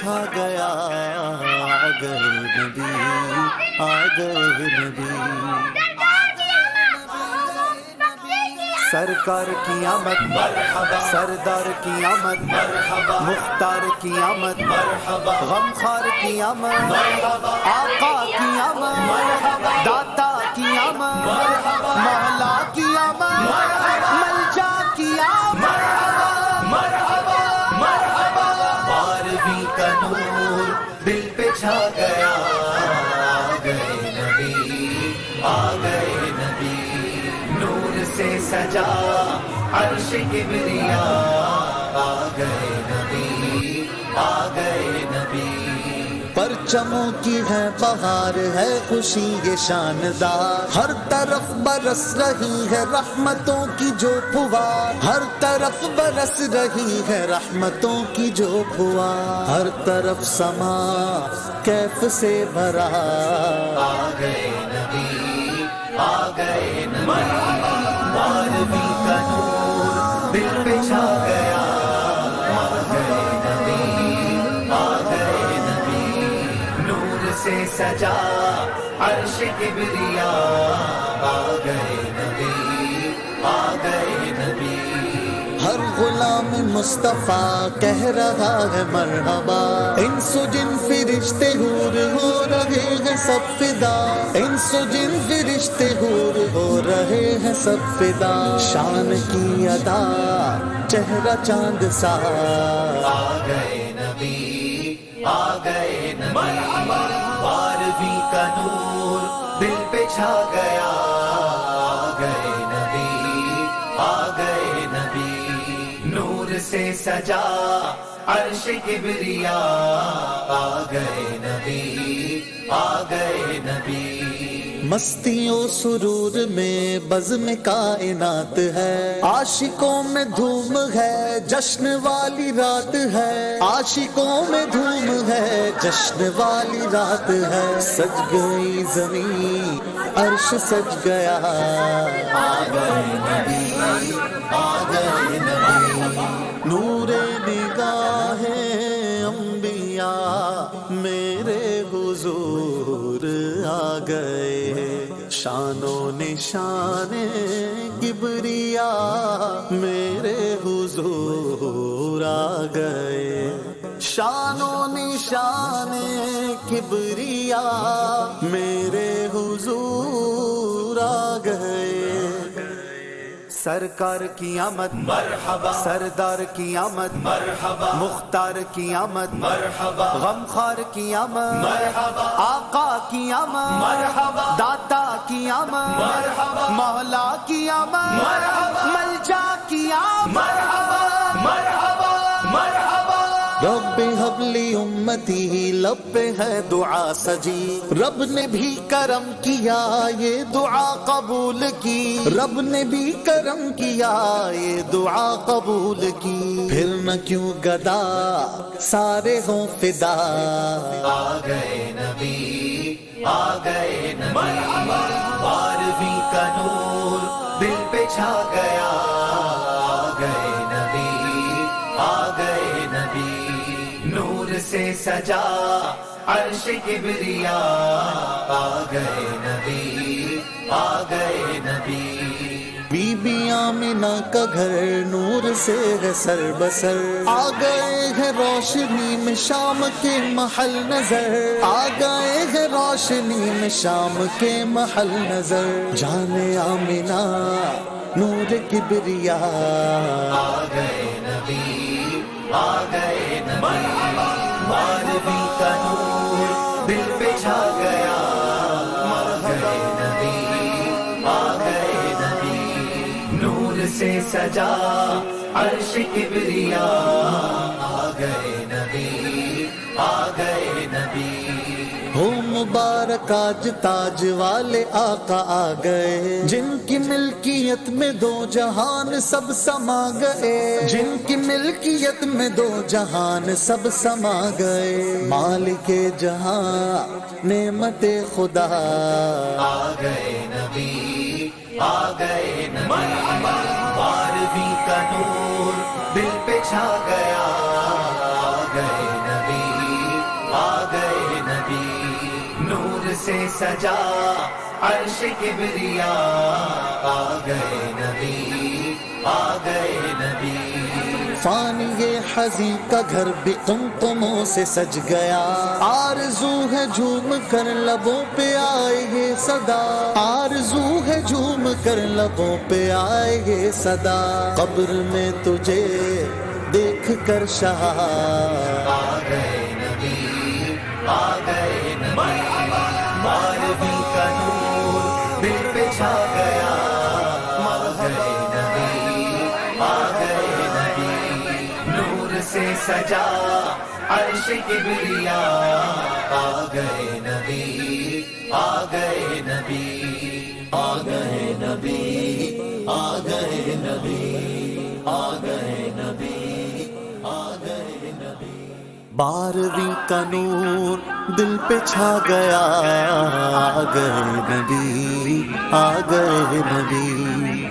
چھا گیا، آ گئے نبی، آ گئے نبی، سرکار کی آمد مرحبا، سردار کی آمد مرحبا، مختار کی آمد مرحبا، غمخوار کی آمد مرحبا، آقا کی آمد مرحبا، داتا کی آمد مرحبا، مولا کی آمد مرحبا، ملجا کی آمد مرحبا مرحبا، بارہویں کا نور دل پہ چھا گیا، آ گئے نبی، آ گئے نبی، نور سے سجا عرش کبریا، آ گئے نبی، آ گئے نبی، پرچموں کی ہے بہار، ہے خوشی یہ شاندار، ہر طرف برس رہی ہے رحمتوں کی جو پھوار، ہر طرف برس رہی ہے رحمتوں کی جو پھوار، ہر طرف سما کیف سے بھرا، آ گئے نبی، آ گئے نبی، بارہویں کا نور دل پہ چھا گیا، آ گئے نبی، آ گئے نبی، نور سے سجا عرش کبریا، آ گئے نبی، آ گئے نبی، ہر غلام مصطفیٰ کہہ رہا ہے مرحبا، انس و جن فرشتے حور ہو رہے ہیں سب فدا، انس و جن فرشتے حور ہو رہے ہیں سب فدا، شان کی ادا چہرہ چاند سا، آ گئے نبی، آ گئے نبی، بارہویں کا نور دل پہ چھا گیا، آ گئے نبی، آ گئے نبی، نور سے سجا عرش کبریا، آ گئے نبی، آ گئے نبی، مستی و سرور میں بزم کائنات ہے، عاشقوں میں دھوم ہے جشن والی رات ہے، عاشقوں میں دھوم ہے جشن والی رات ہے، سج گئی زمین عرش سج گیا، آ گئے نبی، آ گئے نبی، نور نگاہ انبیاء میرے حضور آ گئے، شان و نشان کبریا میرے حضور آ گئے، شان و نشان کبریا میرے حضور آ گئے، سرکار کی آمد مرحبا، سردار کی آمد مرحبا، مختار کی آمد مرحبا، غمخوار کی آمد مرحبا، آقا کی آمد مرحبا، داتا کی آمد مرحبا، مولا کی آمد مرحبا، ملجا کی آمد مرحبا مرحبا مرحبا، رب حب لی امتی لب پہ ہے دعا سجی، رب نے بھی کرم کیا یہ دعا قبول کی، رب نے بھی کرم کیا یہ دعا قبول کی، پھر نہ کیوں گدا سارے ہوں فدا، آ گئے نبی، آ گئے نبی، بارہویں کا نور دل پہ چھا گیا، آ گئے نبی، آ گئے نبی، نور سے سجا عرش کبریا، آ گئے نبی، آ گئے نبی، بی بی آمنہ کا گھر نور سے ہے سر بسر، آ گئے ہیں روشنی میں شام کے محل نظر، آ گئے ہیں روشنی میں شام کے محل نظر، جان آمنہ نور کبریا، آ گئے نبی، آ گئے نبی، بارہویں کا نور دل پہ چھا گیا، آ گئے نبی، آ گئے نبی، نور سے سجا عرش کبریا، آ گئے نبی، آ گئے نبی، ہو مبارک آج تاج والے آقا آ گئے، جن کی ملکیت میں دو جہان سب سما گئے، جن کی ملکیت میں دو جہان سب سما گئے، مالک جہاں نعمت خدا، آ گئے نبی، آ گئے نبی، بارہویں کا نور دل پہ چھا گیا، آ گئے نبی، سے سجا عرش کبریا، آ گئے نبی، آ گئے نبی۔ فانی یہ حزین کا گھر بھی قمقموں سے سج گیا، آرزو ہے جھوم کر لبوں پہ آئے یہ صدا، آرزو ہے جھوم کر لبوں پہ آئے یہ صدا، قبر میں تجھے دیکھ کر شاہ آ گئے نبی، آ گئے نبی۔ ماروی کا نور دل پہ چھا گیا، آ گئے نبی، آ گئے نبی۔ نور سے سجا عرش کبریا، آ گئے نبی، آ گئے نبی، آ گئے نبی، آ گئے نبی، آ گئے نبی، آ گئے نبی۔ بارہویں کا نور دل پہ چھا گیا، آ گئے نبی، آ گئے نبی۔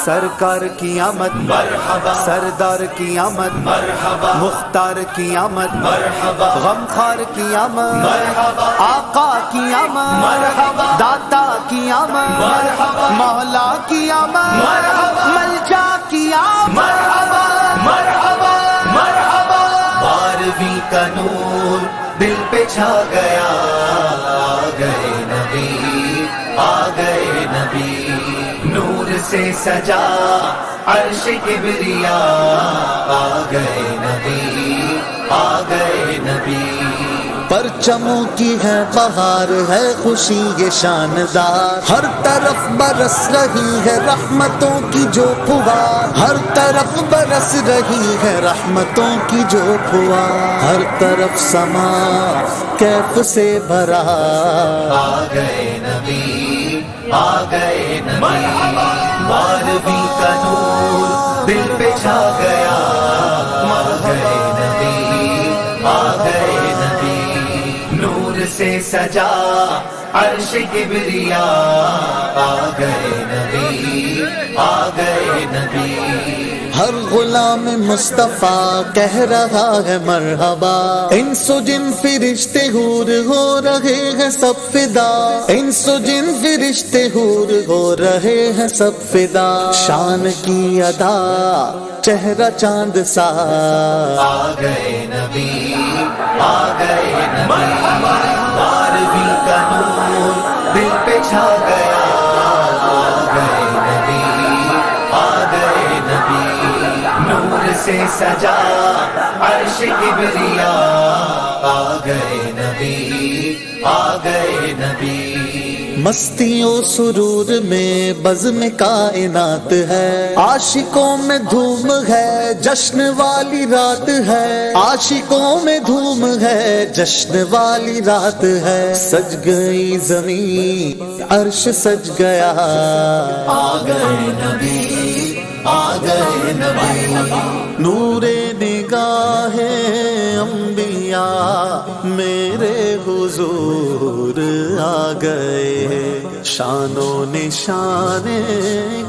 سرکار کی آمد مرحبا، سردار کی آمد مرحبا، مختار کی آمد مرحبا، غمخوار کی آمد مرحبا، آقا کی آمد مرحبا، داتا کی آمد مرحبا، مولا کی آمد مرحبا، ملجا کی آمد مرحبا، مرحبا، مرحبا۔ بارہویں کا نور دل پہ چھا گیا، آ گئے نبی، آ گئے نبی۔ نور سے سجا عرش کبریا، آ گئے نبی، آ گئے نبی۔ پرچموں کی ہے بہار، ہے خوشی یہ شاندار، ہر طرف برس رہی ہے رحمتوں کی جو پھوار، ہر طرف برس رہی ہے رحمتوں کی جو پھوار، ہر طرف سما کیف سے بھرا، آ گئے نبی، آ گئے نبی۔ بارہویں کا نور دل پہ چھا گیا، آ گئے نبی، آ گئے نبی۔ نور سے سجا عرش کبریا، آ گئے نبی، آ گئے نبی۔ ہر غلام مصطفیٰ کہہ رہا ہے مرحبا، انس و جن فرشتے حور ہو رہے ہیں سب فدا، انس و جن فرشتے حور ہو رہے ہیں سب فدا، شان کی ادا چہرہ چاند سا، آ گئے نبی، آ گئے نبی۔ بارہویں کا نور دل پہ چھا گیا، آ گئے نبی، آ گئے نبی۔ نور سے سجا عرش کبریا، آ گئے نبی، آ گئے نبی۔ مستی و سرور میں بزم کائنات ہے، عاشقوں میں دھوم ہے جشن والی رات ہے، عاشقوں میں دھوم ہے جشن والی رات ہے، سج گئی زمین عرش سج گیا، آ گئے نبی، آ گئے نبی۔ نور نگاہ انبیاء میرے حضور آ گئے، شان و نشان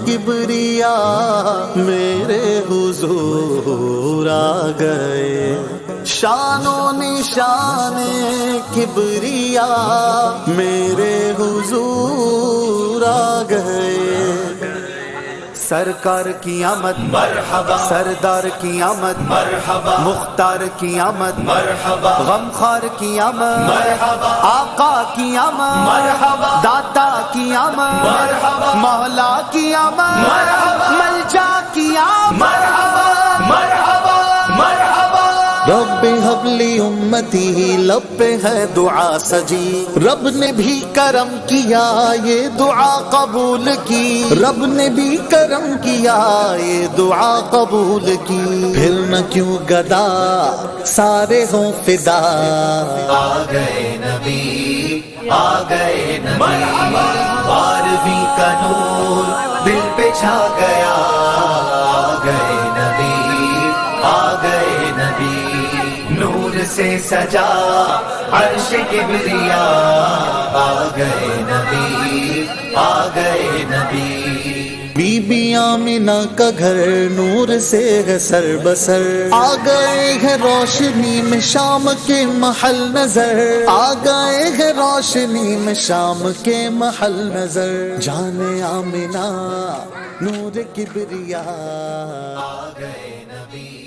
کبریا میرے حضور آ گئے، شان و نشان کبریا میرے حضور آ گئے۔ سرکار کی آمد مرحبا، سردار کی آمد مرحبا، مختار کی آمد مرحبا، غمخوار کی آمد مرحبا، آقا کی آمد مرحبا، داتا کی آمد مرحبا، مولا کی آمد مرحبا، ملجا کی آمد مرحبا، مرحبا، مرحبا۔ رب حب لی امتی لب پہ ہے دعا سجی، رب نے بھی کرم کیا یہ دعا قبول کی، رب نے بھی کرم کیا یہ دعا قبول کی، پھر نہ کیوں گدا سارے ہوں فدا، آ گئے نبی، آ گئے نبی۔ بارہویں کا نور دل پہ چھا گیا، آ گئے نبی، آ گئے نبی۔ نور سے سجا عرش کبریا، آ گئے نبی، آ گئے نبی۔ بی بی بی آمنہ کا گھر نور سے ہے سر بسر، آ گئے ہیں روشنی میں شام کے محل نظر، آ گئے ہیں روشنی میں شام کے محل نظر، جان آمنہ نور کبریا، آ گئے نبی